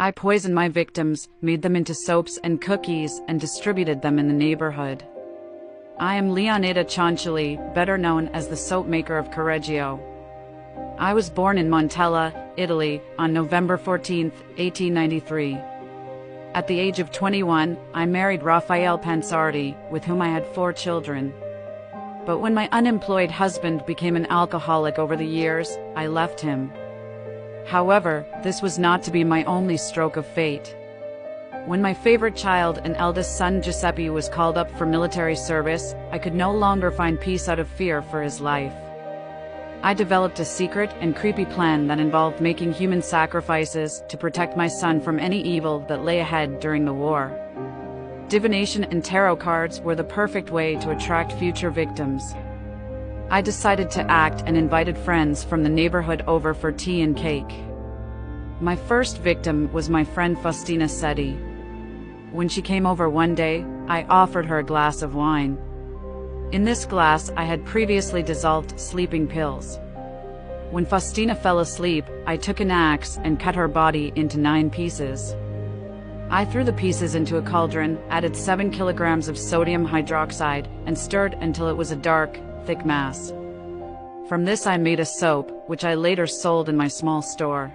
I poisoned my victims, made them into soaps and cookies, and distributed them in the neighborhood. I am Leonarda Cianciullo, better known as the soap maker of Correggio. I was born in Montella, Italy, on November 14, 1893. At the age of 21, I married Raffaele Pansardi, with whom I had 4 children. But when my unemployed husband became an alcoholic over the years, I left him. However, this was not to be my only stroke of fate. When my favorite child and eldest son Giuseppe was called up for military service, I could no longer find peace out of fear for his life. I developed a secret and creepy plan that involved making human sacrifices to protect my son from any evil that lay ahead during the war. Divination and tarot cards were the perfect way to attract future victims. I decided to act and invited friends from the neighborhood over for tea and cake. My first victim was my friend Faustina Setti. When she came over one day, I offered her a glass of wine. In this glass, I had previously dissolved sleeping pills. When Faustina fell asleep, I took an axe and cut her body into 9 pieces. I threw the pieces into a cauldron, added 7 kilograms of sodium hydroxide, and stirred until it was a dark, thick mass. From this I made a soap, which I later sold in my small store.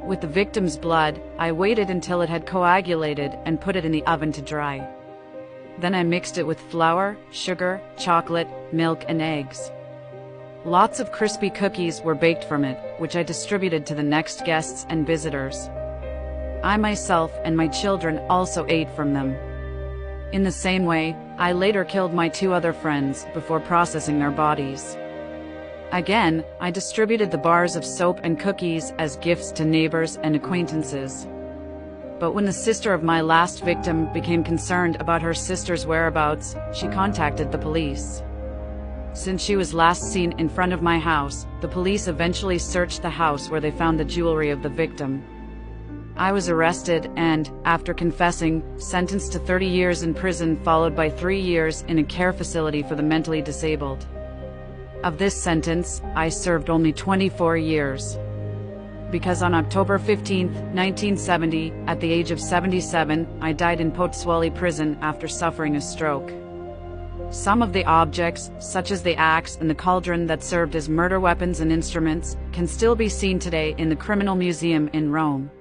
With the victim's blood, I waited until it had coagulated and put it in the oven to dry. Then I mixed it with flour, sugar, chocolate, milk, and eggs. Lots of crispy cookies were baked from it, which I distributed to the next guests and visitors. I myself and my children also ate from them. In the same way, I later killed my 2 other friends before processing their bodies. Again, I distributed the bars of soap and cookies as gifts to neighbors and acquaintances. But when the sister of my last victim became concerned about her sister's whereabouts, she contacted the police. Since she was last seen in front of my house, the police eventually searched the house where they found the jewelry of the victim. I was arrested and, after confessing, sentenced to 30 years in prison followed by 3 years in a care facility for the mentally disabled. Of this sentence, I served only 24 years. Because on October 15, 1970, at the age of 77, I died in Pozzuoli prison after suffering a stroke. Some of the objects, such as the axe and the cauldron that served as murder weapons and instruments, can still be seen today in the Criminal Museum in Rome.